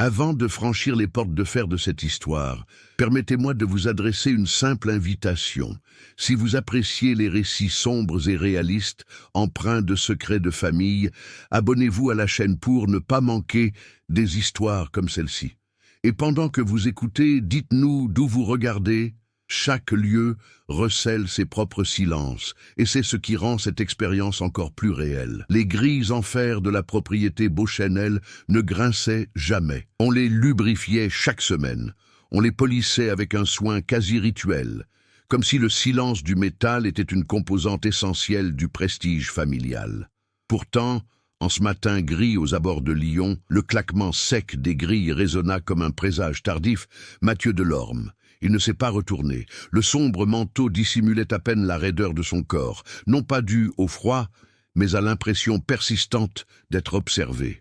Avant de franchir les portes de fer de cette histoire, permettez-moi de vous adresser une simple invitation. Si vous appréciez les récits sombres et réalistes, empreints de secrets de famille, abonnez-vous à la chaîne pour ne pas manquer des histoires comme celle-ci. Et pendant que vous écoutez, dites-nous d'où vous regardez. Chaque lieu recèle ses propres silences, et c'est ce qui rend cette expérience encore plus réelle. Les grilles en fer de la propriété Beauchesnel ne grinçaient jamais. On les lubrifiait chaque semaine. On les polissait avec un soin quasi rituel, comme si le silence du métal était une composante essentielle du prestige familial. Pourtant, en ce matin gris aux abords de Lyon, le claquement sec des grilles résonna comme un présage tardif. Mathieu Delorme. Il ne s'est pas retourné. Le sombre manteau dissimulait à peine la raideur de son corps, non pas dû au froid, mais à l'impression persistante d'être observé.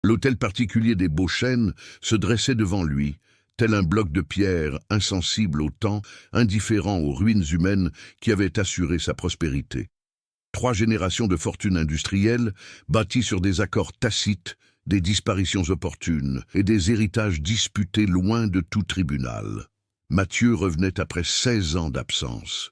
L'hôtel particulier des Beauchesnes se dressait devant lui, tel un bloc de pierre insensible au temps, indifférent aux ruines humaines qui avaient assuré sa prospérité. 3 générations de fortune industrielle, bâties sur des accords tacites, des disparitions opportunes et des héritages disputés loin de tout tribunal. Mathieu revenait après 16 ans d'absence.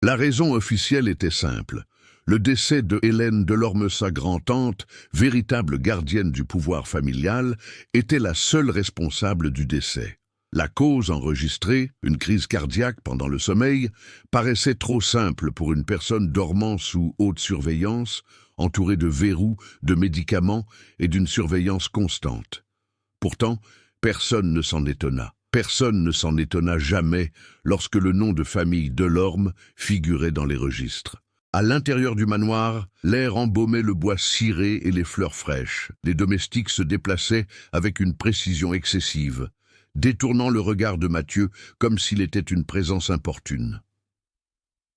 La raison officielle était simple. Le décès de Hélène Delorme, sa grand-tante, véritable gardienne du pouvoir familial, était la seule responsable du décès. La cause enregistrée, une crise cardiaque pendant le sommeil, paraissait trop simple pour une personne dormant sous haute surveillance, entourée de verrous, de médicaments et d'une surveillance constante. Pourtant, personne ne s'en étonna. Personne ne s'en étonna jamais lorsque le nom de famille Delorme figurait dans les registres. À l'intérieur du manoir, l'air embaumait le bois ciré et les fleurs fraîches. Les domestiques se déplaçaient avec une précision excessive, détournant le regard de Mathieu comme s'il était une présence importune.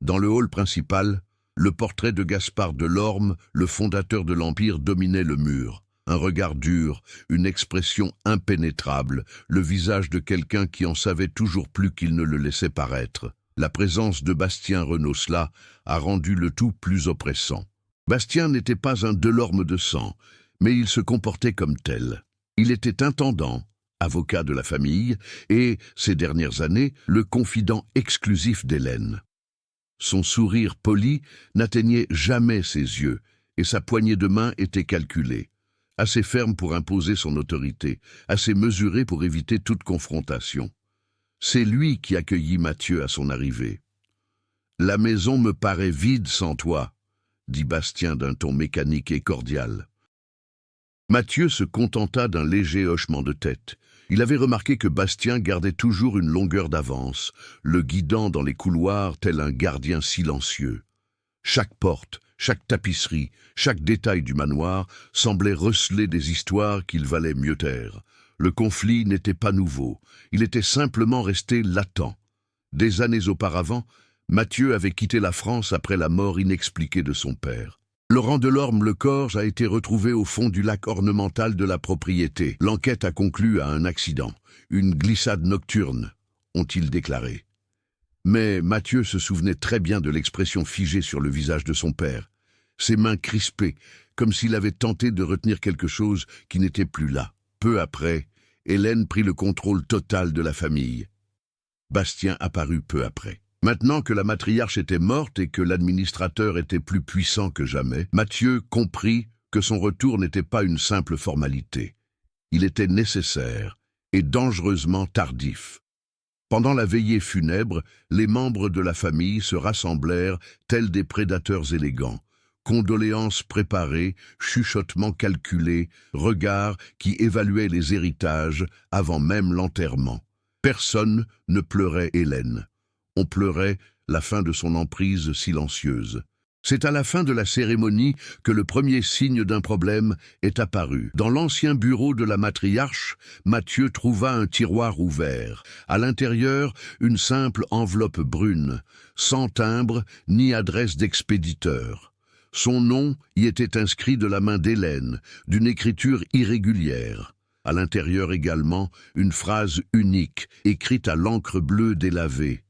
Dans le hall principal, le portrait de Gaspard Delorme, le fondateur de l'Empire, dominait le mur. Un regard dur, une expression impénétrable, le visage de quelqu'un qui en savait toujours plus qu'il ne le laissait paraître. La présence de Bastien Renausselas a rendu le tout plus oppressant. Bastien n'était pas un Delorme de sang, mais il se comportait comme tel. Il était intendant, avocat de la famille, et, ces dernières années, le confident exclusif d'Hélène. Son sourire poli n'atteignait jamais ses yeux, et sa poignée de main était calculée. Assez ferme pour imposer son autorité, assez mesuré pour éviter toute confrontation. C'est lui qui accueillit Mathieu à son arrivée. « La maison me paraît vide sans toi », dit Bastien d'un ton mécanique et cordial. Mathieu se contenta d'un léger hochement de tête. Il avait remarqué que Bastien gardait toujours une longueur d'avance, le guidant dans les couloirs tel un gardien silencieux. Chaque porte, chaque tapisserie, chaque détail du manoir semblait receler des histoires qu'il valait mieux taire. Le conflit n'était pas nouveau, il était simplement resté latent. Des années auparavant, Mathieu avait quitté la France après la mort inexpliquée de son père. Laurent Delorme-le-Corge a été retrouvé au fond du lac ornemental de la propriété. L'enquête a conclu à un accident, une glissade nocturne, ont-ils déclaré. Mais Mathieu se souvenait très bien de l'expression figée sur le visage de son père, ses mains crispées, comme s'il avait tenté de retenir quelque chose qui n'était plus là. Peu après, Hélène prit le contrôle total de la famille. Bastien apparut peu après. Maintenant que la matriarche était morte et que l'administrateur était plus puissant que jamais, Mathieu comprit que son retour n'était pas une simple formalité. Il était nécessaire et dangereusement tardif. Pendant la veillée funèbre, les membres de la famille se rassemblèrent tels des prédateurs élégants. Condoléances préparées, chuchotements calculés, regards qui évaluaient les héritages avant même l'enterrement. Personne ne pleurait Hélène. On pleurait la fin de son emprise silencieuse. C'est à la fin de la cérémonie que le premier signe d'un problème est apparu. Dans l'ancien bureau de la matriarche, Mathieu trouva un tiroir ouvert. À l'intérieur, une simple enveloppe brune, sans timbre ni adresse d'expéditeur. Son nom y était inscrit de la main d'Hélène, d'une écriture irrégulière. À l'intérieur également, une phrase unique, écrite à l'encre bleue délavée.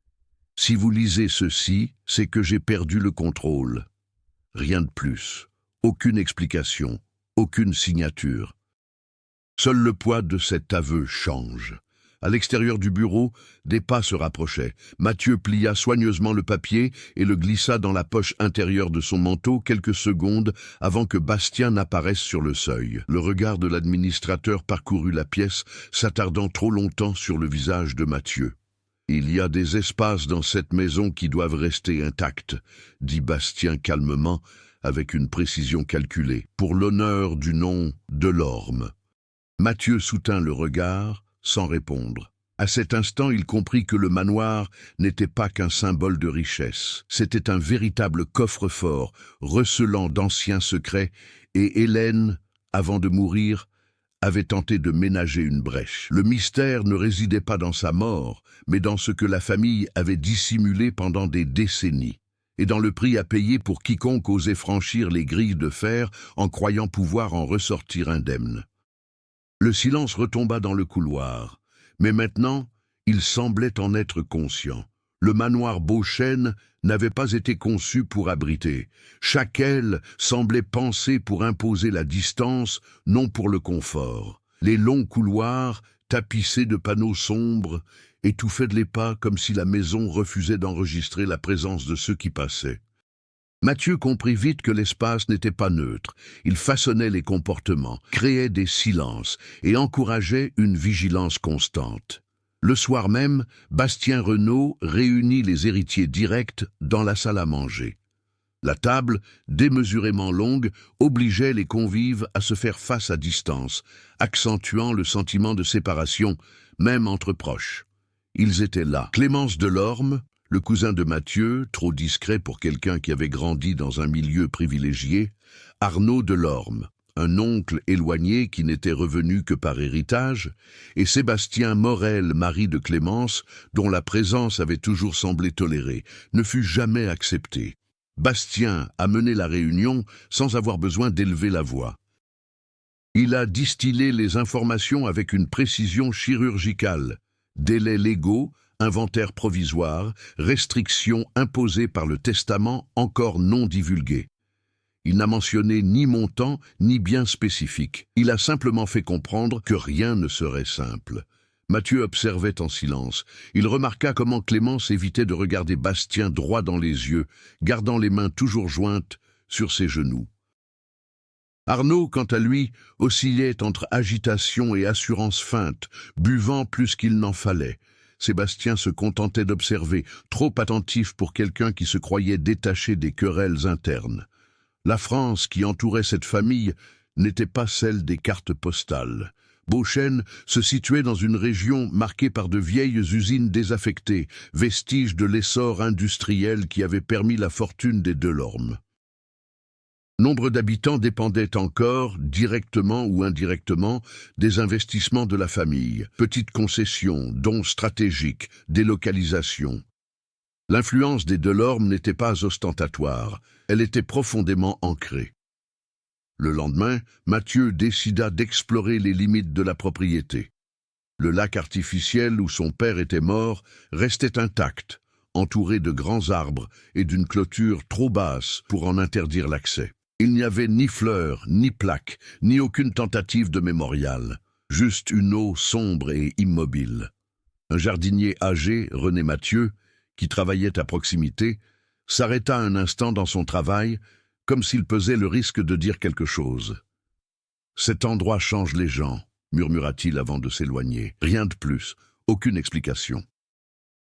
« Si vous lisez ceci, c'est que j'ai perdu le contrôle. » Rien de plus. Aucune explication, aucune signature. Seul le poids de cet aveu change. À l'extérieur du bureau, des pas se rapprochaient. Mathieu plia soigneusement le papier et le glissa dans la poche intérieure de son manteau quelques secondes avant que Bastien n'apparaisse sur le seuil. Le regard de l'administrateur parcourut la pièce, s'attardant trop longtemps sur le visage de Mathieu. « Il y a des espaces dans cette maison qui doivent rester intacts, » dit Bastien calmement, avec une précision calculée, « pour l'honneur du nom Delorme. » Mathieu soutint le regard, sans répondre. À cet instant, il comprit que le manoir n'était pas qu'un symbole de richesse. C'était un véritable coffre-fort, recelant d'anciens secrets, et Hélène, avant de mourir, avait tenté de ménager une brèche. Le mystère ne résidait pas dans sa mort, mais dans ce que la famille avait dissimulé pendant des décennies, et dans le prix à payer pour quiconque osait franchir les grilles de fer en croyant pouvoir en ressortir indemne. Le silence retomba dans le couloir, mais maintenant, il semblait en être conscient. Le manoir Beauchesne n'avait pas été conçu pour abriter. Chaque aile semblait pensée pour imposer la distance, non pour le confort. Les longs couloirs, tapissés de panneaux sombres, étouffaient les pas comme si la maison refusait d'enregistrer la présence de ceux qui passaient. Mathieu comprit vite que l'espace n'était pas neutre. Il façonnait les comportements, créait des silences et encourageait une vigilance constante. Le soir même, Bastien Renaud réunit les héritiers directs dans la salle à manger. La table, démesurément longue, obligeait les convives à se faire face à distance, accentuant le sentiment de séparation, même entre proches. Ils étaient là. Clémence Delorme, le cousin de Mathieu, trop discret pour quelqu'un qui avait grandi dans un milieu privilégié, Arnaud Delorme, un oncle éloigné qui n'était revenu que par héritage, et Sébastien Morel, mari de Clémence, dont la présence avait toujours semblé tolérée, ne fut jamais acceptée. Bastien a mené la réunion sans avoir besoin d'élever la voix. Il a distillé les informations avec une précision chirurgicale. Délais légaux, inventaire provisoire, restrictions imposées par le testament encore non divulguées. Il n'a mentionné ni montant, ni bien spécifique. Il a simplement fait comprendre que rien ne serait simple. Mathieu observait en silence. Il remarqua comment Clémence évitait de regarder Bastien droit dans les yeux, gardant les mains toujours jointes sur ses genoux. Arnaud, quant à lui, oscillait entre agitation et assurance feinte, buvant plus qu'il n'en fallait. Sébastien se contentait d'observer, trop attentif pour quelqu'un qui se croyait détaché des querelles internes. La France qui entourait cette famille n'était pas celle des cartes postales. Beauchesne se situait dans une région marquée par de vieilles usines désaffectées, vestiges de l'essor industriel qui avait permis la fortune des Delorme. Nombre d'habitants dépendaient encore, directement ou indirectement, des investissements de la famille. Petites concessions, dons stratégiques, délocalisations. L'influence des Delorme n'était pas ostentatoire, elle était profondément ancrée. Le lendemain, Mathieu décida d'explorer les limites de la propriété. Le lac artificiel où son père était mort restait intact, entouré de grands arbres et d'une clôture trop basse pour en interdire l'accès. Il n'y avait ni fleurs, ni plaques, ni aucune tentative de mémorial, juste une eau sombre et immobile. Un jardinier âgé, René Mathieu, qui travaillait à proximité, s'arrêta un instant dans son travail, comme s'il pesait le risque de dire quelque chose. « Cet endroit change les gens », murmura-t-il avant de s'éloigner. Rien de plus, aucune explication.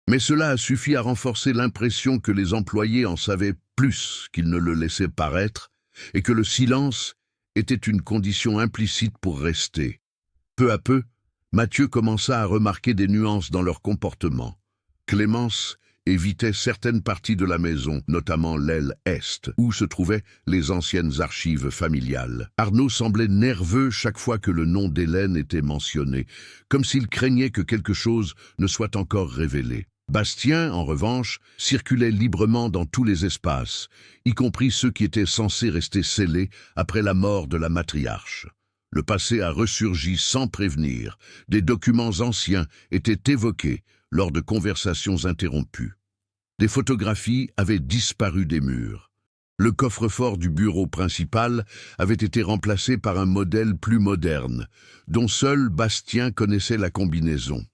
Mais cela a suffi à renforcer l'impression que les employés en savaient plus qu'ils ne le laissaient paraître, et que le silence était une condition implicite pour rester. Peu à peu, Mathieu commença à remarquer des nuances dans leur comportement. Clémence évitait certaines parties de la maison, notamment l'aile est, où se trouvaient les anciennes archives familiales. Arnaud semblait nerveux chaque fois que le nom d'Hélène était mentionné, comme s'il craignait que quelque chose ne soit encore révélé. Bastien, en revanche, circulait librement dans tous les espaces, y compris ceux qui étaient censés rester scellés après la mort de la matriarche. Le passé a ressurgi sans prévenir. Des documents anciens étaient évoqués lors de conversations interrompues. Des photographies avaient disparu des murs. Le coffre-fort du bureau principal avait été remplacé par un modèle plus moderne, dont seul Bastien connaissait la combinaison.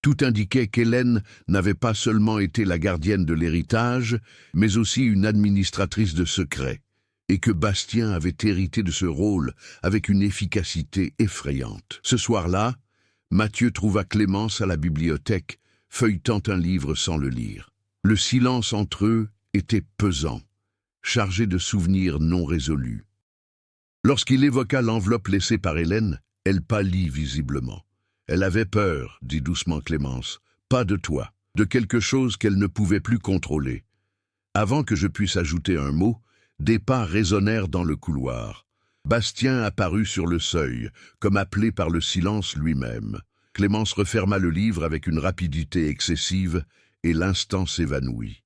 Tout indiquait qu'Hélène n'avait pas seulement été la gardienne de l'héritage, mais aussi une administratrice de secrets, et que Bastien avait hérité de ce rôle avec une efficacité effrayante. Ce soir-là, Mathieu trouva Clémence à la bibliothèque, feuilletant un livre sans le lire. Le silence entre eux était pesant, chargé de souvenirs non résolus. Lorsqu'il évoqua l'enveloppe laissée par Hélène, elle pâlit visiblement. « Elle avait peur, dit doucement Clémence, pas de toi, de quelque chose qu'elle ne pouvait plus contrôler. » Avant que je puisse ajouter un mot, des pas résonnèrent dans le couloir. Bastien apparut sur le seuil, comme appelé par le silence lui-même. Clémence referma le livre avec une rapidité excessive, et l'instant s'évanouit.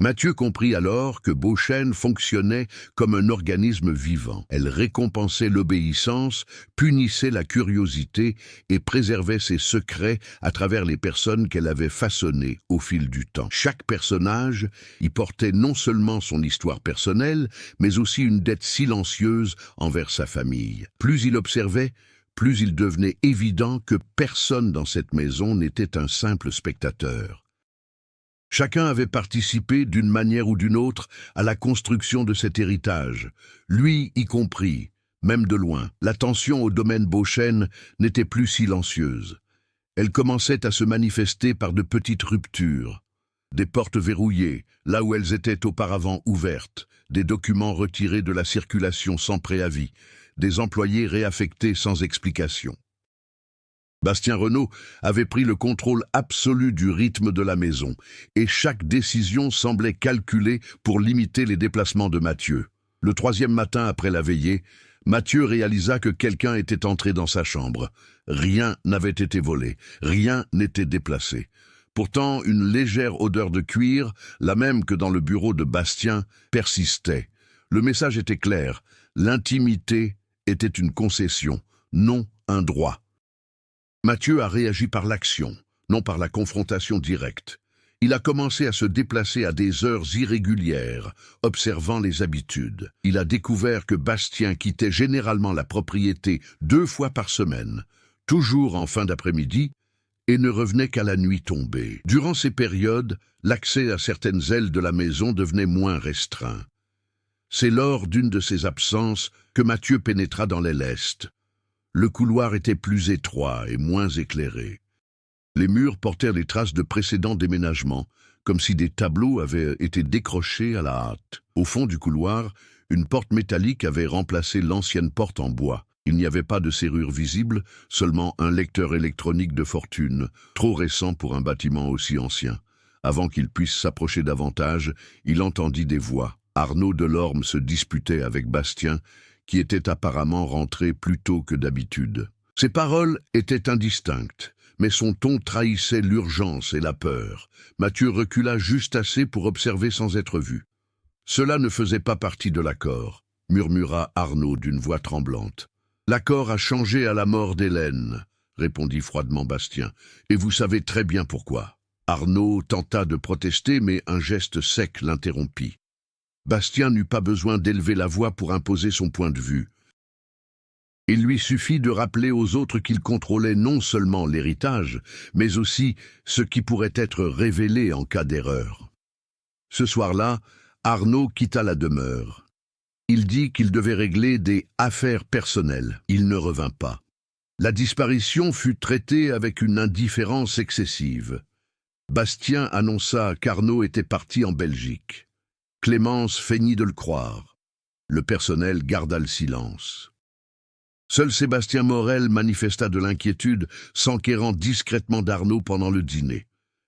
Mathieu comprit alors que Beauchesne fonctionnait comme un organisme vivant. Elle récompensait l'obéissance, punissait la curiosité et préservait ses secrets à travers les personnes qu'elle avait façonnées au fil du temps. Chaque personnage y portait non seulement son histoire personnelle, mais aussi une dette silencieuse envers sa famille. Plus il observait, plus il devenait évident que personne dans cette maison n'était un simple spectateur. Chacun avait participé d'une manière ou d'une autre à la construction de cet héritage, lui y compris, même de loin. L'attention au domaine Beauchesne n'était plus silencieuse. Elle commençait à se manifester par de petites ruptures. Des portes verrouillées, là où elles étaient auparavant ouvertes, des documents retirés de la circulation sans préavis, des employés réaffectés sans explication. Bastien Renaud avait pris le contrôle absolu du rythme de la maison, et chaque décision semblait calculée pour limiter les déplacements de Mathieu. Le troisième matin après la veillée, Mathieu réalisa que quelqu'un était entré dans sa chambre. Rien n'avait été volé, rien n'était déplacé. Pourtant, une légère odeur de cuir, la même que dans le bureau de Bastien, persistait. Le message était clair, l'intimité était une concession, non un droit. Mathieu a réagi par l'action, non par la confrontation directe. Il a commencé à se déplacer à des heures irrégulières, observant les habitudes. Il a découvert que Bastien quittait généralement la propriété 2 fois par semaine, toujours en fin d'après-midi, et ne revenait qu'à la nuit tombée. Durant ces périodes, l'accès à certaines ailes de la maison devenait moins restreint. C'est lors d'une de ces absences que Mathieu pénétra dans l'aile est. Le couloir était plus étroit et moins éclairé. Les murs portèrent les traces de précédents déménagements, comme si des tableaux avaient été décrochés à la hâte. Au fond du couloir, une porte métallique avait remplacé l'ancienne porte en bois. Il n'y avait pas de serrure visible, seulement un lecteur électronique de fortune, trop récent pour un bâtiment aussi ancien. Avant qu'il puisse s'approcher davantage, il entendit des voix. Arnaud Delorme se disputait avec Bastien, qui était apparemment rentré plus tôt que d'habitude. Ses paroles étaient indistinctes, mais son ton trahissait l'urgence et la peur. Mathieu recula juste assez pour observer sans être vu. « Cela ne faisait pas partie de l'accord », murmura Arnaud d'une voix tremblante. « L'accord a changé à la mort d'Hélène », répondit froidement Bastien, « et vous savez très bien pourquoi. » Arnaud tenta de protester, mais un geste sec l'interrompit. Bastien n'eut pas besoin d'élever la voix pour imposer son point de vue. Il lui suffit de rappeler aux autres qu'il contrôlait non seulement l'héritage, mais aussi ce qui pourrait être révélé en cas d'erreur. Ce soir-là, Arnaud quitta la demeure. Il dit qu'il devait régler des affaires personnelles. Il ne revint pas. La disparition fut traitée avec une indifférence excessive. Bastien annonça qu'Arnaud était parti en Belgique. Clémence feignit de le croire. Le personnel garda le silence. Seul Sébastien Morel manifesta de l'inquiétude, s'enquérant discrètement d'Arnaud pendant le dîner.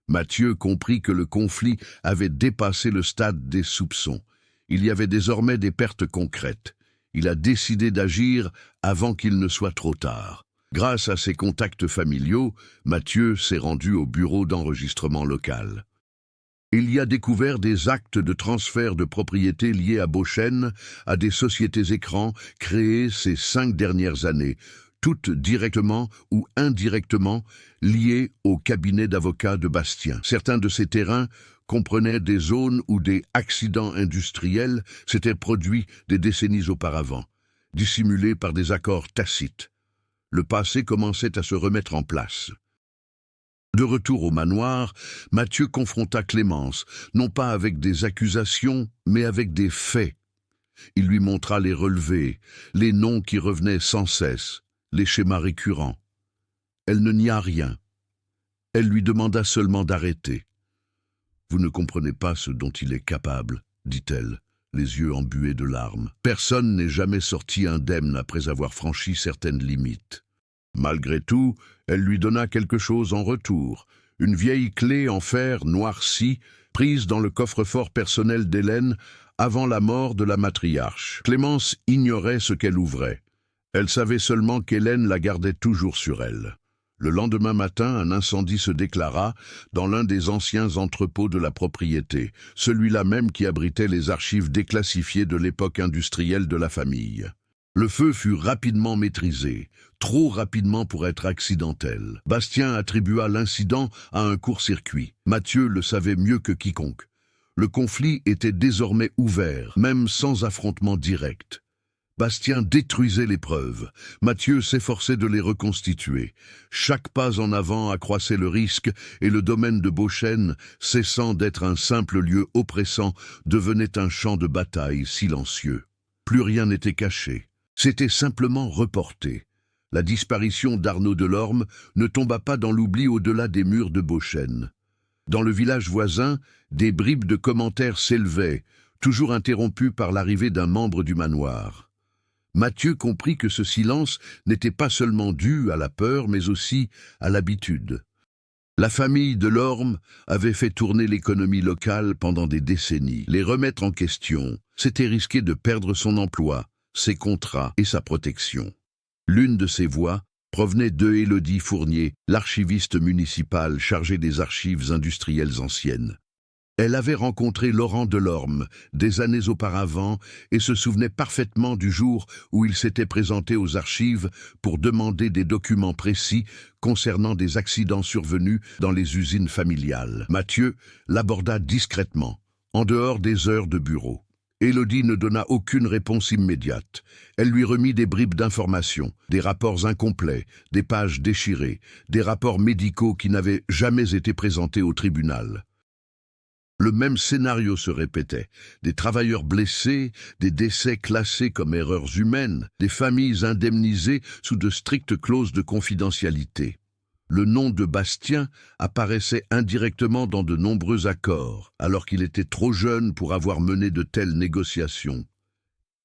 Mathieu comprit que le conflit avait dépassé le stade des soupçons. Il y avait désormais des pertes concrètes. Il a décidé d'agir avant qu'il ne soit trop tard. Grâce à ses contacts familiaux, Mathieu s'est rendu au bureau d'enregistrement local. Il y a découvert des actes de transfert de propriété liés à Beauchesne, à des sociétés écrans créées ces 5 dernières années, toutes directement ou indirectement liées au cabinet d'avocats de Bastien. Certains de ces terrains comprenait des zones où des accidents industriels s'étaient produits des décennies auparavant, dissimulés par des accords tacites. Le passé commençait à se remettre en place. De retour au manoir, Mathieu confronta Clémence, non pas avec des accusations, mais avec des faits. Il lui montra les relevés, les noms qui revenaient sans cesse, les schémas récurrents. Elle ne nia rien. Elle lui demanda seulement d'arrêter. « Vous ne comprenez pas ce dont il est capable, » dit-elle, les yeux embués de larmes. « Personne n'est jamais sorti indemne après avoir franchi certaines limites. » Malgré tout, elle lui donna quelque chose en retour, une vieille clé en fer noircie, prise dans le coffre-fort personnel d'Hélène avant la mort de la matriarche. Clémence ignorait ce qu'elle ouvrait. Elle savait seulement qu'Hélène la gardait toujours sur elle. Le lendemain matin, un incendie se déclara dans l'un des anciens entrepôts de la propriété, celui-là même qui abritait les archives déclassifiées de l'époque industrielle de la famille. Le feu fut rapidement maîtrisé, trop rapidement pour être accidentel. Bastien attribua l'incident à un court-circuit. Mathieu le savait mieux que quiconque. Le conflit était désormais ouvert, même sans affrontement direct. Bastien détruisait les preuves. Mathieu s'efforçait de les reconstituer. Chaque pas en avant accroissait le risque et le domaine de Beauchêne, cessant d'être un simple lieu oppressant, devenait un champ de bataille silencieux. Plus rien n'était caché. C'était simplement reporté. La disparition d'Arnaud Delorme ne tomba pas dans l'oubli au-delà des murs de Beauchêne. Dans le village voisin, des bribes de commentaires s'élevaient, toujours interrompus par l'arrivée d'un membre du manoir. Mathieu comprit que ce silence n'était pas seulement dû à la peur, mais aussi à l'habitude. La famille Delorme avait fait tourner l'économie locale pendant des décennies. Les remettre en question, c'était risquer de perdre son emploi, ses contrats et sa protection. L'une de ces voix provenait de Élodie Fournier, l'archiviste municipale chargée des archives industrielles anciennes. Elle avait rencontré Laurent Delorme des années auparavant et se souvenait parfaitement du jour où il s'était présenté aux archives pour demander des documents précis concernant des accidents survenus dans les usines familiales. Mathieu l'aborda discrètement, en dehors des heures de bureau. Élodie ne donna aucune réponse immédiate. Elle lui remit des bribes d'informations, des rapports incomplets, des pages déchirées, des rapports médicaux qui n'avaient jamais été présentés au tribunal. Le même scénario se répétait. Des travailleurs blessés, des décès classés comme erreurs humaines, des familles indemnisées sous de strictes clauses de confidentialité. Le nom de Bastien apparaissait indirectement dans de nombreux accords, alors qu'il était trop jeune pour avoir mené de telles négociations.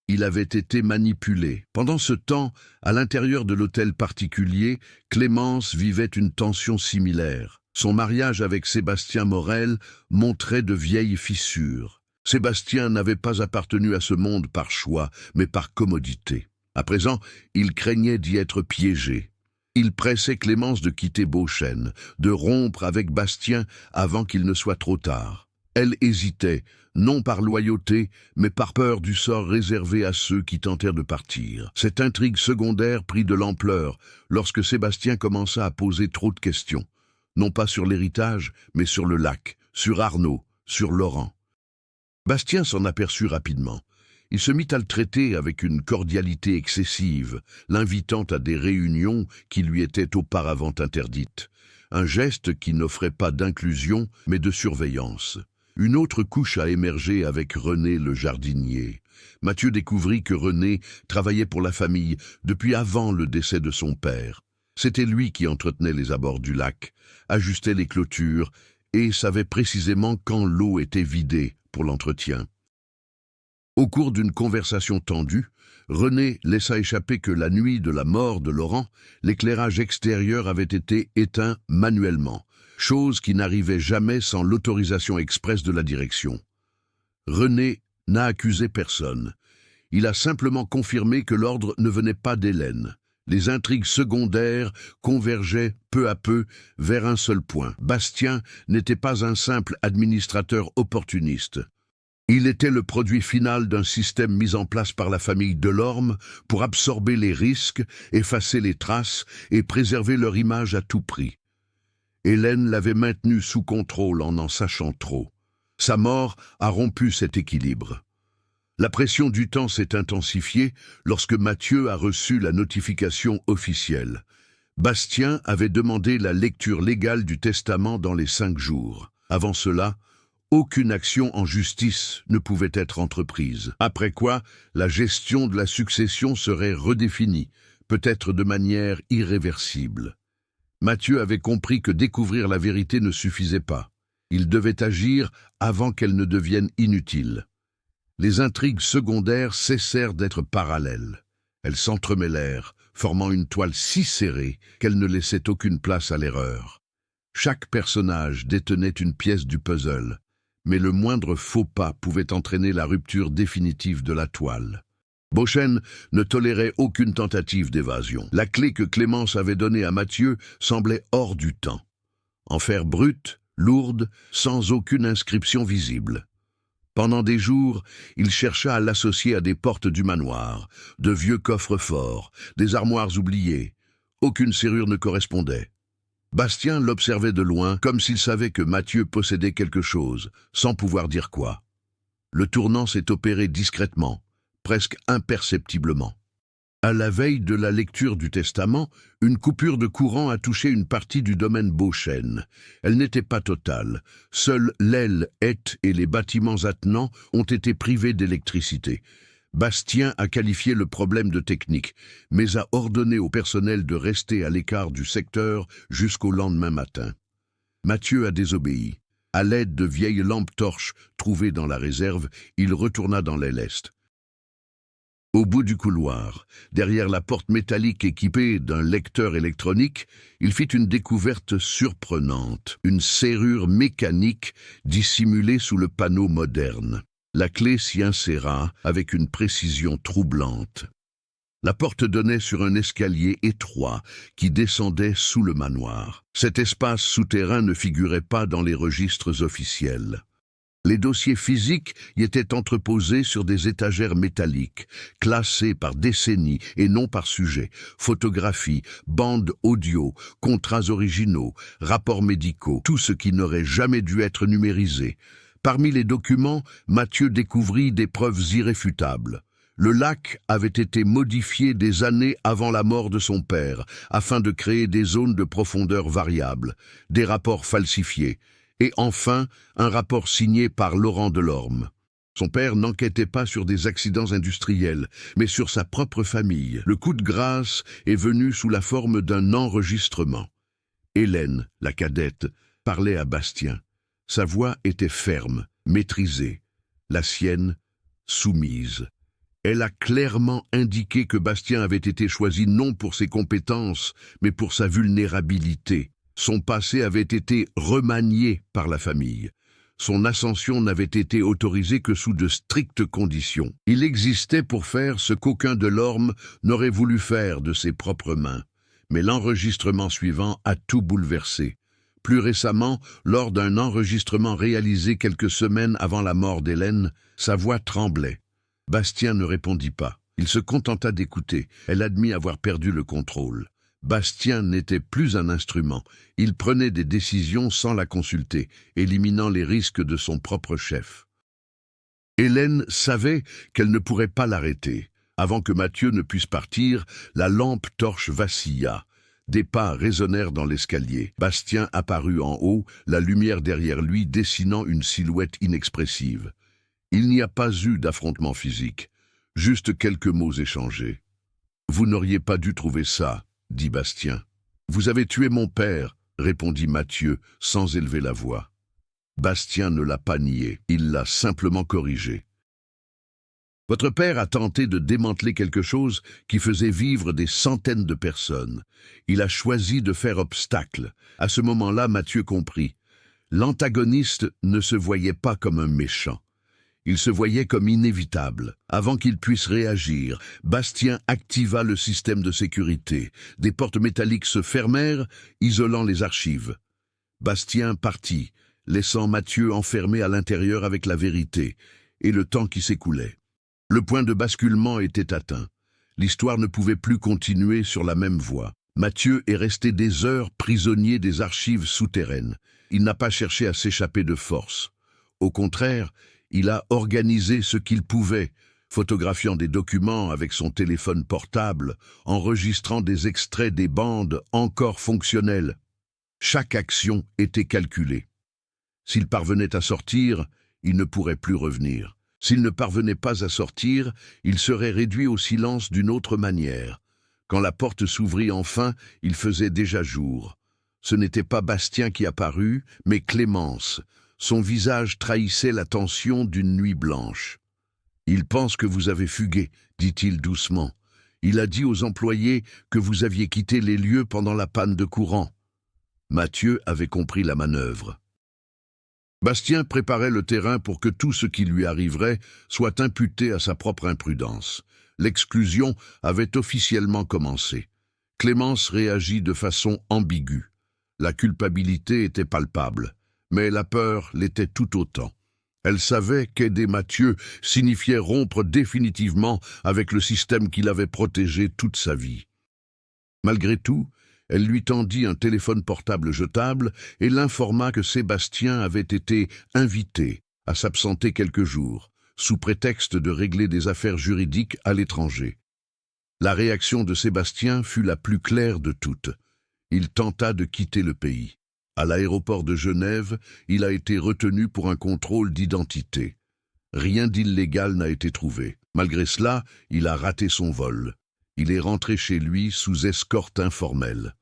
Il avait été manipulé. Pendant ce temps, à l'intérieur de l'hôtel particulier, Clémence vivait une tension similaire. Son mariage avec Sébastien Morel montrait de vieilles fissures. Sébastien n'avait pas appartenu à ce monde par choix, mais par commodité. À présent, il craignait d'y être piégé. Il pressait Clémence de quitter Beauchêne, de rompre avec Bastien avant qu'il ne soit trop tard. Elle hésitait, non par loyauté, mais par peur du sort réservé à ceux qui tentèrent de partir. Cette intrigue secondaire prit de l'ampleur lorsque Sébastien commença à poser trop de questions. Non pas sur l'héritage, mais sur le lac, sur Arnaud, sur Laurent. Bastien s'en aperçut rapidement. Il se mit à le traiter avec une cordialité excessive, l'invitant à des réunions qui lui étaient auparavant interdites. Un geste qui n'offrait pas d'inclusion, mais de surveillance. Une autre couche a émergé avec René le jardinier. Mathieu découvrit que René travaillait pour la famille depuis avant le décès de son père. C'était lui qui entretenait les abords du lac, ajustait les clôtures et savait précisément quand l'eau était vidée pour l'entretien. Au cours d'une conversation tendue, René laissa échapper que la nuit de la mort de Laurent, l'éclairage extérieur avait été éteint manuellement, chose qui n'arrivait jamais sans l'autorisation expresse de la direction. René n'a accusé personne. Il a simplement confirmé que l'ordre ne venait pas d'Hélène. Les intrigues secondaires convergeaient peu à peu vers un seul point. Bastien n'était pas un simple administrateur opportuniste. Il était le produit final d'un système mis en place par la famille Delorme pour absorber les risques, effacer les traces et préserver leur image à tout prix. Hélène l'avait maintenu sous contrôle en sachant trop. Sa mort a rompu cet équilibre. La pression du temps s'est intensifiée lorsque Mathieu a reçu la notification officielle. Bastien avait demandé la lecture légale du testament dans les 5 jours. Avant cela, aucune action en justice ne pouvait être entreprise. Après quoi, la gestion de la succession serait redéfinie, peut-être de manière irréversible. Mathieu avait compris que découvrir la vérité ne suffisait pas. Il devait agir avant qu'elle ne devienne inutile. Les intrigues secondaires cessèrent d'être parallèles. Elles s'entremêlèrent, formant une toile si serrée qu'elle ne laissait aucune place à l'erreur. Chaque personnage détenait une pièce du puzzle, mais le moindre faux pas pouvait entraîner la rupture définitive de la toile. Beauchesne ne tolérait aucune tentative d'évasion. La clé que Clémence avait donnée à Mathieu semblait hors du temps. En fer brut, lourde, sans aucune inscription visible. Pendant des jours, il chercha à l'associer à des portes du manoir, de vieux coffres forts, des armoires oubliées. Aucune serrure ne correspondait. Bastien l'observait de loin, comme s'il savait que Mathieu possédait quelque chose, sans pouvoir dire quoi. Le tournant s'est opéré discrètement, presque imperceptiblement. À la veille de la lecture du testament, une coupure de courant a touché une partie du domaine Beauchesne. Elle n'était pas totale. Seuls l'aile, Hête et les bâtiments attenants ont été privés d'électricité. Bastien a qualifié le problème de technique, mais a ordonné au personnel de rester à l'écart du secteur jusqu'au lendemain matin. Mathieu a désobéi. À l'aide de vieilles lampes torches trouvées dans la réserve, il retourna dans l'aile est. Au bout du couloir, derrière la porte métallique équipée d'un lecteur électronique, il fit une découverte surprenante, une serrure mécanique dissimulée sous le panneau moderne. La clé s'y inséra avec une précision troublante. La porte donnait sur un escalier étroit qui descendait sous le manoir. Cet espace souterrain ne figurait pas dans les registres officiels. Les dossiers physiques y étaient entreposés sur des étagères métalliques, classés par décennie et non par sujet, photographies, bandes audio, contrats originaux, rapports médicaux, tout ce qui n'aurait jamais dû être numérisé. Parmi les documents, Mathieu découvrit des preuves irréfutables. Le lac avait été modifié des années avant la mort de son père, afin de créer des zones de profondeur variables, des rapports falsifiés, et enfin, un rapport signé par Laurent Delorme. Son père n'enquêtait pas sur des accidents industriels, mais sur sa propre famille. Le coup de grâce est venu sous la forme d'un enregistrement. Hélène, la cadette, parlait à Bastien. Sa voix était ferme, maîtrisée. La sienne, soumise. Elle a clairement indiqué que Bastien avait été choisi non pour ses compétences, mais pour sa vulnérabilité. Son passé avait été remanié par la famille. Son ascension n'avait été autorisée que sous de strictes conditions. Il existait pour faire ce qu'aucun Delorme n'aurait voulu faire de ses propres mains. Mais l'enregistrement suivant a tout bouleversé. Plus récemment, lors d'un enregistrement réalisé quelques semaines avant la mort d'Hélène, sa voix tremblait. Bastien ne répondit pas. Il se contenta d'écouter. Elle admit avoir perdu le contrôle. Bastien n'était plus un instrument. Il prenait des décisions sans la consulter, éliminant les risques de son propre chef. Hélène savait qu'elle ne pourrait pas l'arrêter. Avant que Mathieu ne puisse partir, la lampe torche vacilla. Des pas résonnèrent dans l'escalier. Bastien apparut en haut, la lumière derrière lui dessinant une silhouette inexpressive. Il n'y a pas eu d'affrontement physique, juste quelques mots échangés. « Vous n'auriez pas dû trouver ça », dit Bastien. « Vous avez tué mon père », répondit Mathieu, sans élever la voix. Bastien ne l'a pas nié, il l'a simplement corrigé. « Votre père a tenté de démanteler quelque chose qui faisait vivre des centaines de personnes. Il a choisi de faire obstacle. » À ce moment-là, Mathieu comprit. L'antagoniste ne se voyait pas comme un méchant. Il se voyait comme inévitable. Avant qu'il puisse réagir, Bastien activa le système de sécurité. Des portes métalliques se fermèrent, isolant les archives. Bastien partit, laissant Mathieu enfermé à l'intérieur avec la vérité, et le temps qui s'écoulait. Le point de basculement était atteint. L'histoire ne pouvait plus continuer sur la même voie. Mathieu est resté des heures prisonnier des archives souterraines. Il n'a pas cherché à s'échapper de force. Au contraire, il a organisé ce qu'il pouvait, photographiant des documents avec son téléphone portable, enregistrant des extraits des bandes encore fonctionnelles. Chaque action était calculée. S'il parvenait à sortir, il ne pourrait plus revenir. S'il ne parvenait pas à sortir, il serait réduit au silence d'une autre manière. Quand la porte s'ouvrit enfin, il faisait déjà jour. Ce n'était pas Bastien qui apparut, mais Clémence. Son visage trahissait la tension d'une nuit blanche. « Il pense que vous avez fugué », dit-il doucement. « Il a dit aux employés que vous aviez quitté les lieux pendant la panne de courant. » Mathieu avait compris la manœuvre. Bastien préparait le terrain pour que tout ce qui lui arriverait soit imputé à sa propre imprudence. L'exclusion avait officiellement commencé. Clémence réagit de façon ambiguë. La culpabilité était palpable, mais la peur l'était tout autant. Elle savait qu'aider Mathieu signifiait rompre définitivement avec le système qui l'avait protégé toute sa vie. Malgré tout, elle lui tendit un téléphone portable jetable et l'informa que Sébastien avait été invité à s'absenter quelques jours, sous prétexte de régler des affaires juridiques à l'étranger. La réaction de Sébastien fut la plus claire de toutes. Il tenta de quitter le pays. À l'aéroport de Genève, il a été retenu pour un contrôle d'identité. Rien d'illégal n'a été trouvé. Malgré cela, il a raté son vol. Il est rentré chez lui sous escorte informelle.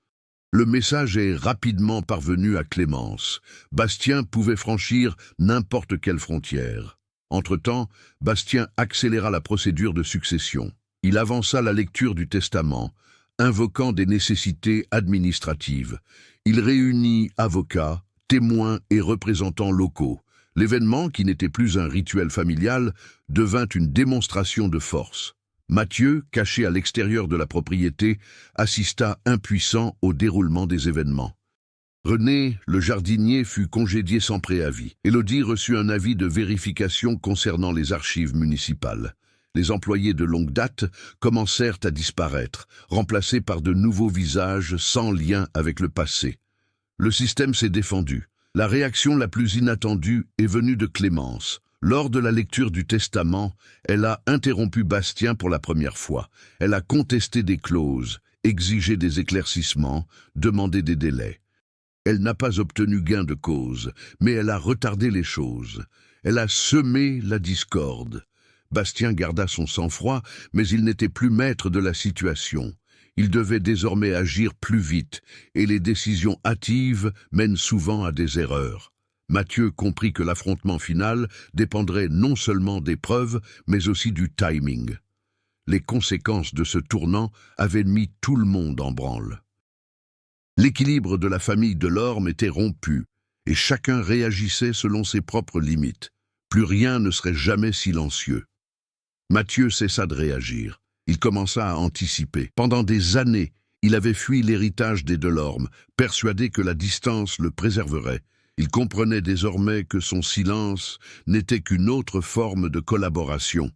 Le message est rapidement parvenu à Clémence. Bastien pouvait franchir n'importe quelle frontière. Entre-temps, Bastien accéléra la procédure de succession. Il avança la lecture du testament, invoquant des nécessités administratives. Il réunit avocats, témoins et représentants locaux. L'événement, qui n'était plus un rituel familial, devint une démonstration de force. Mathieu, caché à l'extérieur de la propriété, assista impuissant au déroulement des événements. René, le jardinier, fut congédié sans préavis. Élodie reçut un avis de vérification concernant les archives municipales. Les employés de longue date commencèrent à disparaître, remplacés par de nouveaux visages sans lien avec le passé. Le système s'est défendu. La réaction la plus inattendue est venue de Clémence. Lors de la lecture du testament, elle a interrompu Bastien pour la première fois. Elle a contesté des clauses, exigé des éclaircissements, demandé des délais. Elle n'a pas obtenu gain de cause, mais elle a retardé les choses. Elle a semé la discorde. Bastien garda son sang-froid, mais il n'était plus maître de la situation. Il devait désormais agir plus vite, et les décisions hâtives mènent souvent à des erreurs. Mathieu comprit que l'affrontement final dépendrait non seulement des preuves, mais aussi du timing. Les conséquences de ce tournant avaient mis tout le monde en branle. L'équilibre de la famille Delorme était rompu, et chacun réagissait selon ses propres limites. Plus rien ne serait jamais silencieux. Mathieu cessa de réagir. Il commença à anticiper. Pendant des années, il avait fui l'héritage des Delorme, persuadé que la distance le préserverait. Il comprenait désormais que son silence n'était qu'une autre forme de collaboration.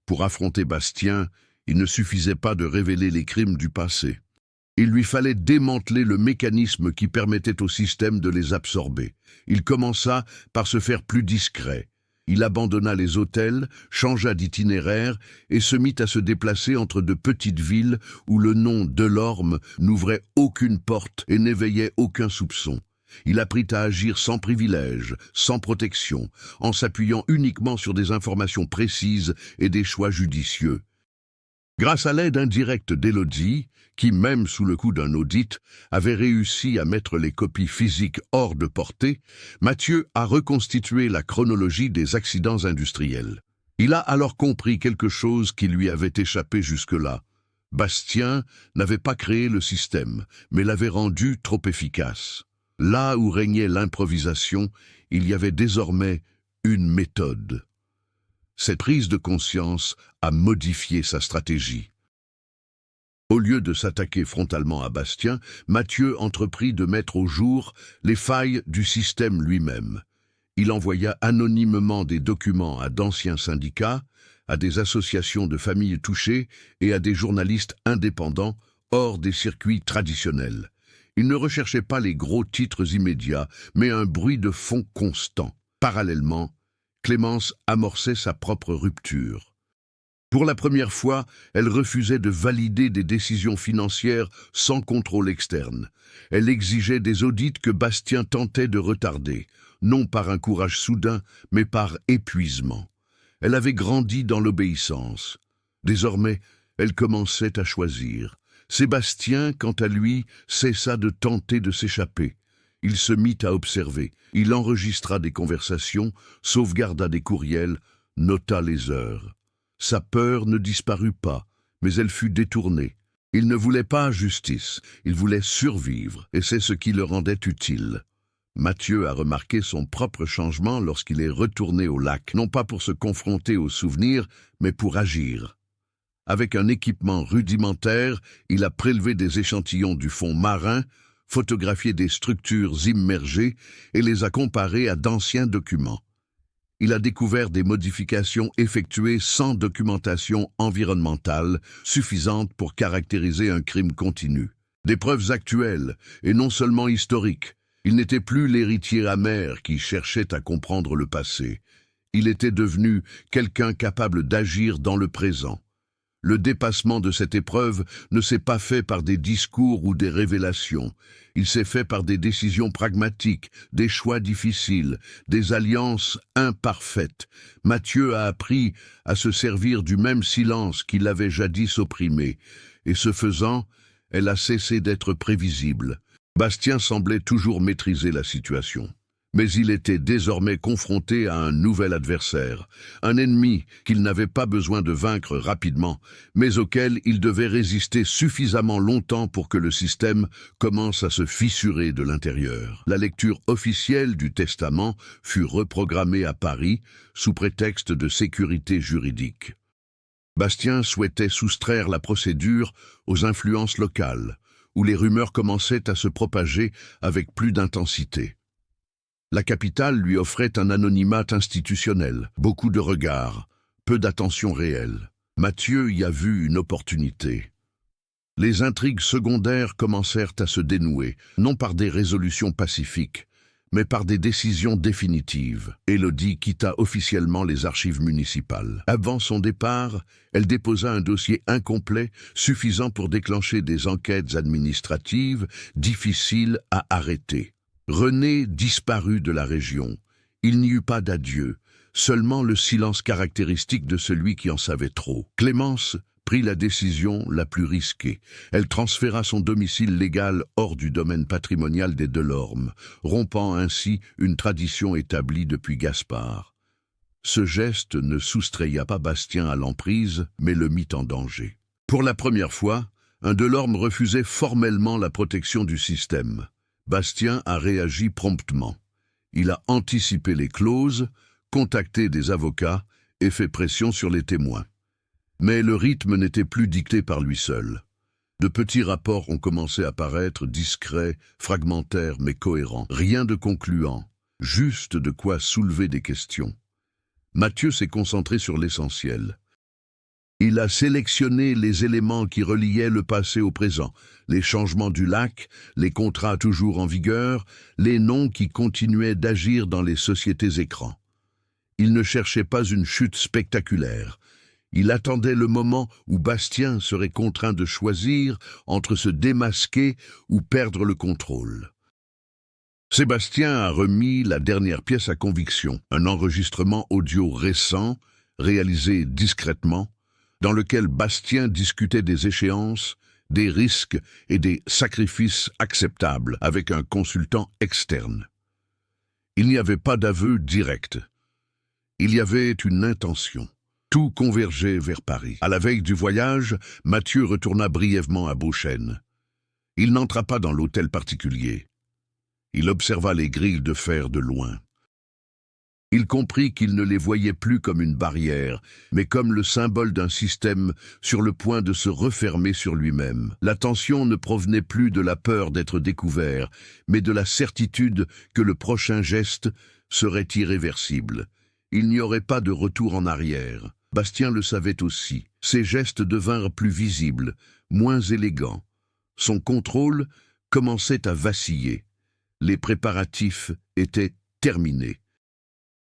Pour affronter Bastien, il ne suffisait pas de révéler les crimes du passé. Il lui fallait démanteler le mécanisme qui permettait au système de les absorber. Il commença par se faire plus discret. Il abandonna les hôtels, changea d'itinéraire et se mit à se déplacer entre de petites villes où le nom Delorme n'ouvrait aucune porte et n'éveillait aucun soupçon. Il apprit à agir sans privilège, sans protection, en s'appuyant uniquement sur des informations précises et des choix judicieux. Grâce à l'aide indirecte d'Élodie, qui, même sous le coup d'un audit, avait réussi à mettre les copies physiques hors de portée, Mathieu a reconstitué la chronologie des accidents industriels. Il a alors compris quelque chose qui lui avait échappé jusque-là. Bastien n'avait pas créé le système, mais l'avait rendu trop efficace. Là où régnait l'improvisation, il y avait désormais une méthode. Cette prise de conscience a modifié sa stratégie. Au lieu de s'attaquer frontalement à Bastien, Mathieu entreprit de mettre au jour les failles du système lui-même. Il envoya anonymement des documents à d'anciens syndicats, à des associations de familles touchées et à des journalistes indépendants hors des circuits traditionnels. Il ne recherchait pas les gros titres immédiats, mais un bruit de fond constant. Parallèlement, Clémence amorçait sa propre rupture. Pour la première fois, elle refusait de valider des décisions financières sans contrôle externe. Elle exigeait des audits que Bastien tentait de retarder, non par un courage soudain, mais par épuisement. Elle avait grandi dans l'obéissance. Désormais, elle commençait à choisir. Sébastien, quant à lui, cessa de tenter de s'échapper. Il se mit à observer. Il enregistra des conversations, sauvegarda des courriels, nota les heures. Sa peur ne disparut pas, mais elle fut détournée. Il ne voulait pas justice, il voulait survivre, et c'est ce qui le rendait utile. Mathieu a remarqué son propre changement lorsqu'il est retourné au lac, non pas pour se confronter aux souvenirs, mais pour agir. Avec un équipement rudimentaire, il a prélevé des échantillons du fond marin, photographié des structures immergées et les a comparés à d'anciens documents. Il a découvert des modifications effectuées sans documentation environnementale suffisante pour caractériser un crime continu. Des preuves actuelles et non seulement historiques. Il n'était plus l'héritier amer qui cherchait à comprendre le passé. Il était devenu quelqu'un capable d'agir dans le présent. Le dépassement de cette épreuve ne s'est pas fait par des discours ou des révélations. Il s'est fait par des décisions pragmatiques, des choix difficiles, des alliances imparfaites. Mathieu a appris à se servir du même silence qui l'avait jadis opprimé, et ce faisant, elle a cessé d'être prévisible. Bastien semblait toujours maîtriser la situation. Mais il était désormais confronté à un nouvel adversaire, un ennemi qu'il n'avait pas besoin de vaincre rapidement, mais auquel il devait résister suffisamment longtemps pour que le système commence à se fissurer de l'intérieur. La lecture officielle du testament fut reprogrammée à Paris sous prétexte de sécurité juridique. Bastien souhaitait soustraire la procédure aux influences locales, où les rumeurs commençaient à se propager avec plus d'intensité. La capitale lui offrait un anonymat institutionnel, beaucoup de regards, peu d'attention réelle. Mathieu y a vu une opportunité. Les intrigues secondaires commencèrent à se dénouer, non par des résolutions pacifiques, mais par des décisions définitives. Élodie quitta officiellement les archives municipales. Avant son départ, elle déposa un dossier incomplet suffisant pour déclencher des enquêtes administratives difficiles à arrêter. René disparut de la région. Il n'y eut pas d'adieu, seulement le silence caractéristique de celui qui en savait trop. Clémence prit la décision la plus risquée. Elle transféra son domicile légal hors du domaine patrimonial des Delorme, rompant ainsi une tradition établie depuis Gaspard. Ce geste ne soustraya pas Bastien à l'emprise, mais le mit en danger. Pour la première fois, un Delorme refusait formellement la protection du système. Bastien a réagi promptement. Il a anticipé les clauses, contacté des avocats et fait pression sur les témoins. Mais le rythme n'était plus dicté par lui seul. De petits rapports ont commencé à paraître, discrets, fragmentaires mais cohérents. Rien de concluant, juste de quoi soulever des questions. Mathieu s'est concentré sur l'essentiel. Il a sélectionné les éléments qui reliaient le passé au présent, les changements du lac, les contrats toujours en vigueur, les noms qui continuaient d'agir dans les sociétés écrans. Il ne cherchait pas une chute spectaculaire. Il attendait le moment où Bastien serait contraint de choisir entre se démasquer ou perdre le contrôle. Sébastien a remis la dernière pièce à conviction, un enregistrement audio récent, réalisé discrètement, dans lequel Bastien discutait des échéances, des risques et des sacrifices acceptables avec un consultant externe. Il n'y avait pas d'aveu direct. Il y avait une intention. Tout convergeait vers Paris. À la veille du voyage, Mathieu retourna brièvement à Beauchêne. Il n'entra pas dans l'hôtel particulier. Il observa les grilles de fer de loin. Il comprit qu'il ne les voyait plus comme une barrière, mais comme le symbole d'un système sur le point de se refermer sur lui-même. La tension ne provenait plus de la peur d'être découvert, mais de la certitude que le prochain geste serait irréversible. Il n'y aurait pas de retour en arrière. Bastien le savait aussi. Ses gestes devinrent plus visibles, moins élégants. Son contrôle commençait à vaciller. Les préparatifs étaient terminés.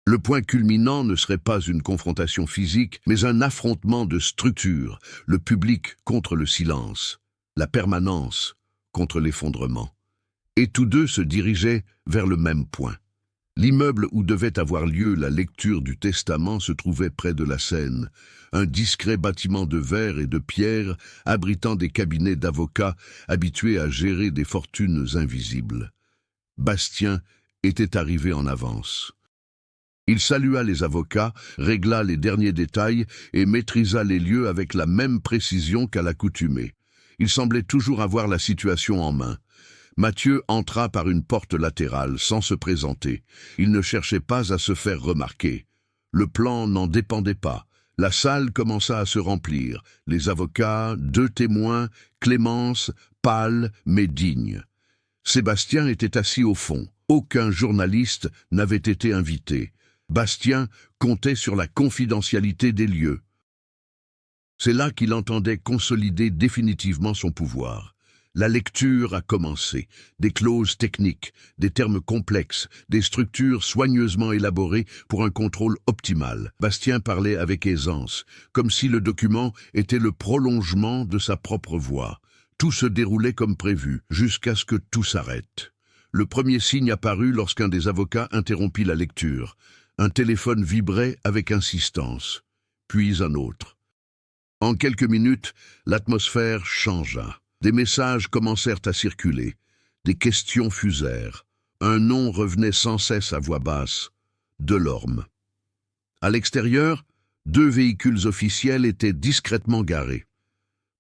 Le point culminant ne serait pas une confrontation physique, mais un affrontement de structures, le public contre le silence, la permanence contre l'effondrement. Et tous deux se dirigeaient vers le même point. L'immeuble où devait avoir lieu la lecture du testament se trouvait près de la Seine, un discret bâtiment de verre et de pierre abritant des cabinets d'avocats habitués à gérer des fortunes invisibles. Bastien était arrivé en avance. Il salua les avocats, régla les derniers détails et maîtrisa les lieux avec la même précision qu'à l'accoutumée. Il semblait toujours avoir la situation en main. Mathieu entra par une porte latérale sans se présenter. Il ne cherchait pas à se faire remarquer. Le plan n'en dépendait pas. La salle commença à se remplir. Les avocats, 2 témoins, Clémence, pâle mais digne. Sébastien était assis au fond. Aucun journaliste n'avait été invité. Bastien comptait sur la confidentialité des lieux. C'est là qu'il entendait consolider définitivement son pouvoir. La lecture a commencé. Des clauses techniques, des termes complexes, des structures soigneusement élaborées pour un contrôle optimal. Bastien parlait avec aisance, comme si le document était le prolongement de sa propre voix. Tout se déroulait comme prévu, jusqu'à ce que tout s'arrête. Le premier signe apparut lorsqu'un des avocats interrompit la lecture. Un téléphone vibrait avec insistance, puis un autre. En quelques minutes, l'atmosphère changea. Des messages commencèrent à circuler. Des questions fusèrent. Un nom revenait sans cesse à voix basse. Delorme. À l'extérieur, 2 véhicules officiels étaient discrètement garés.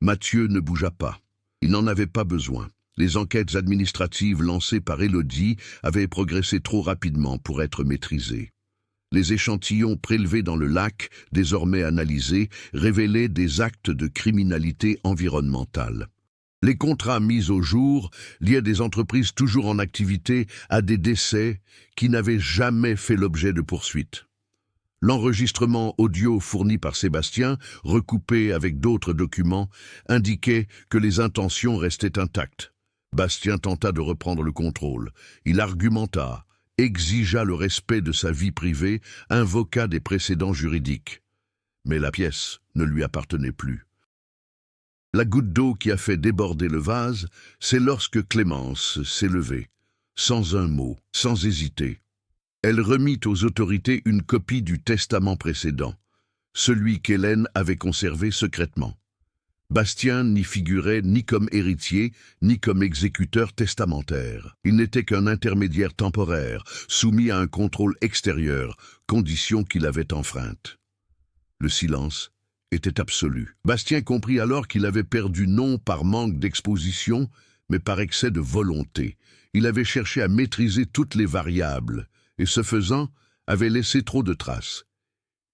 Mathieu ne bougea pas. Il n'en avait pas besoin. Les enquêtes administratives lancées par Élodie avaient progressé trop rapidement pour être maîtrisées. Les échantillons prélevés dans le lac, désormais analysés, révélaient des actes de criminalité environnementale. Les contrats mis au jour liaient des entreprises toujours en activité à des décès qui n'avaient jamais fait l'objet de poursuites. L'enregistrement audio fourni par Sébastien, recoupé avec d'autres documents, indiquait que les intentions restaient intactes. Bastien tenta de reprendre le contrôle. Il argumenta, exigea le respect de sa vie privée, invoqua des précédents juridiques. Mais la pièce ne lui appartenait plus. La goutte d'eau qui a fait déborder le vase, c'est lorsque Clémence s'est levée, sans un mot, sans hésiter. Elle remit aux autorités une copie du testament précédent, celui qu'Hélène avait conservé secrètement. Bastien n'y figurait ni comme héritier, ni comme exécuteur testamentaire. Il n'était qu'un intermédiaire temporaire, soumis à un contrôle extérieur, condition qu'il avait enfreinte. Le silence était absolu. Bastien comprit alors qu'il avait perdu non par manque d'exposition, mais par excès de volonté. Il avait cherché à maîtriser toutes les variables, et ce faisant, avait laissé trop de traces.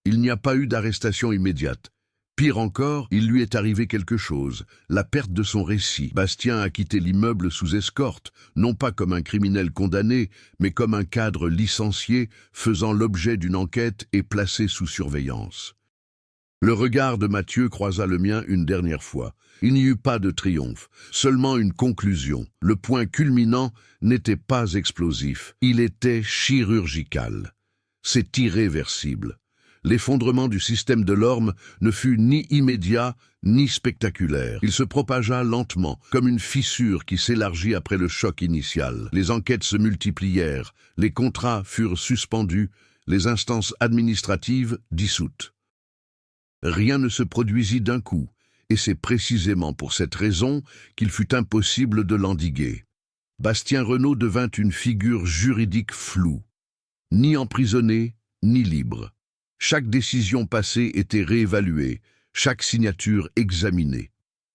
Il n'y a pas eu d'arrestation immédiate. Pire encore, il lui est arrivé quelque chose, la perte de son récit. Bastien a quitté l'immeuble sous escorte, non pas comme un criminel condamné, mais comme un cadre licencié, faisant l'objet d'une enquête et placé sous surveillance. Le regard de Mathieu croisa le mien une dernière fois. Il n'y eut pas de triomphe, seulement une conclusion. Le point culminant n'était pas explosif, il était chirurgical. C'est irréversible. L'effondrement du système Delorme ne fut ni immédiat ni spectaculaire. Il se propagea lentement, comme une fissure qui s'élargit après le choc initial. Les enquêtes se multiplièrent, les contrats furent suspendus, les instances administratives dissoutes. Rien ne se produisit d'un coup, et c'est précisément pour cette raison qu'il fut impossible de l'endiguer. Bastien Renaud devint une figure juridique floue, ni emprisonné, ni libre. Chaque décision passée était réévaluée, chaque signature examinée.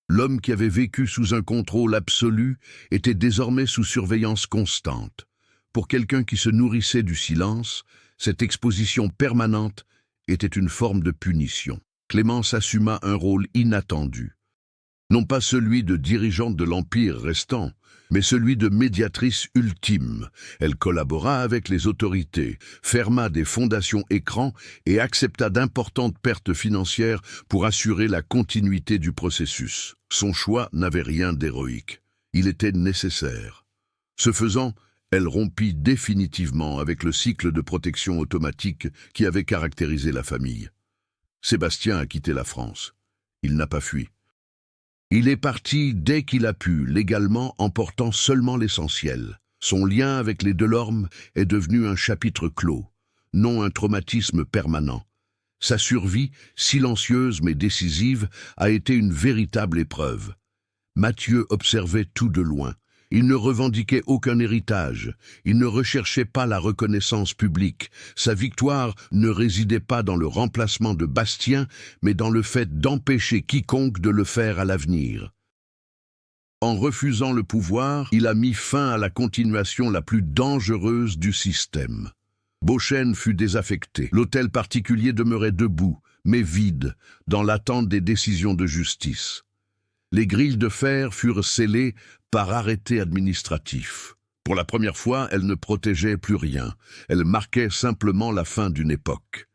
L'homme qui avait vécu sous un contrôle absolu était désormais sous surveillance constante. Pour quelqu'un qui se nourrissait du silence, cette exposition permanente était une forme de punition. Clémence assuma un rôle inattendu. Non pas celui de dirigeante de l'Empire restant, mais celui de médiatrice ultime. Elle collabora avec les autorités, ferma des fondations écrans et accepta d'importantes pertes financières pour assurer la continuité du processus. Son choix n'avait rien d'héroïque. Il était nécessaire. Ce faisant, Elle rompit définitivement avec le cycle de protection automatique qui avait caractérisé la famille. Sébastien a quitté la France. Il n'a pas fui. Il est parti dès qu'il a pu, légalement emportant seulement l'essentiel. Son lien avec les Delorme est devenu un chapitre clos, non un traumatisme permanent. Sa survie, silencieuse mais décisive, a été une véritable épreuve. Mathieu observait tout de loin. Il ne revendiquait aucun héritage, il ne recherchait pas la reconnaissance publique. Sa victoire ne résidait pas dans le remplacement de Bastien, mais dans le fait d'empêcher quiconque de le faire à l'avenir. En refusant le pouvoir, il a mis fin à la continuation la plus dangereuse du système. Beauchesne fut désaffecté. L'hôtel particulier demeurait debout, mais vide, dans l'attente des décisions de justice. Les grilles de fer furent scellées par arrêté administratif. Pour la première fois, elles ne protégeaient plus rien. Elles marquaient simplement la fin d'une époque.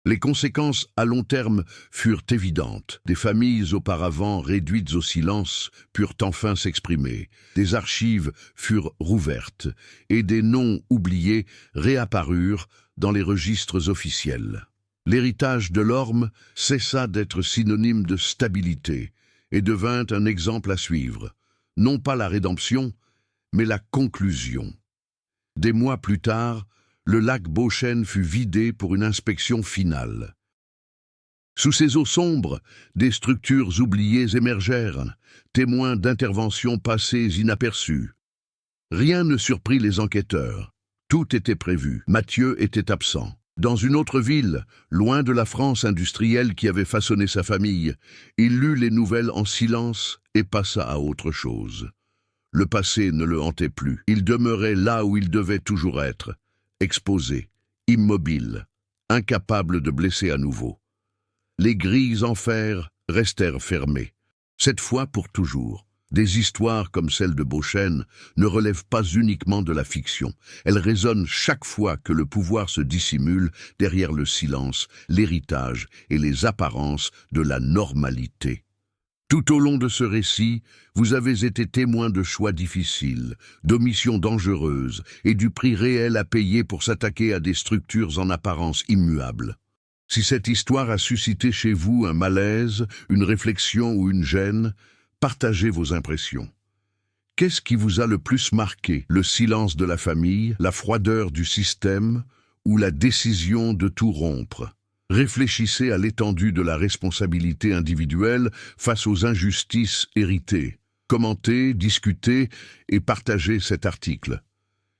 Les conséquences à long terme furent évidentes. Des familles auparavant réduites au silence purent enfin s'exprimer. Des archives furent rouvertes et des noms oubliés réapparurent dans les registres officiels. L'héritage Delorme cessa d'être synonyme de stabilité et devint un exemple à suivre. Non pas la rédemption, mais la conclusion. Des mois plus tard, le lac Beauchesne fut vidé pour une inspection finale. Sous ces eaux sombres, des structures oubliées émergèrent, témoins d'interventions passées inaperçues. Rien ne surprit les enquêteurs. Tout était prévu. Mathieu était absent. Dans une autre ville, loin de la France industrielle qui avait façonné sa famille, il lut les nouvelles en silence et passa à autre chose. Le passé ne le hantait plus. Il demeurait là où il devait toujours être, exposé, immobile, incapable de blesser à nouveau. Les grilles en fer restèrent fermées, cette fois pour toujours. Des histoires comme celle de Beauchesne ne relèvent pas uniquement de la fiction. Elles résonnent chaque fois que le pouvoir se dissimule derrière le silence, l'héritage et les apparences de la normalité. Tout au long de ce récit, vous avez été témoin de choix difficiles, d'omissions dangereuses et du prix réel à payer pour s'attaquer à des structures en apparence immuables. Si cette histoire a suscité chez vous un malaise, une réflexion ou une gêne, partagez vos impressions. Qu'est-ce qui vous a le plus marqué? Le silence de la famille, la froideur du système ou la décision de tout rompre? Réfléchissez à l'étendue de la responsabilité individuelle face aux injustices héritées. Commentez, discutez et partagez cet article.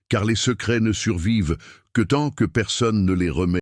Car les secrets ne survivent que tant que personne ne les remet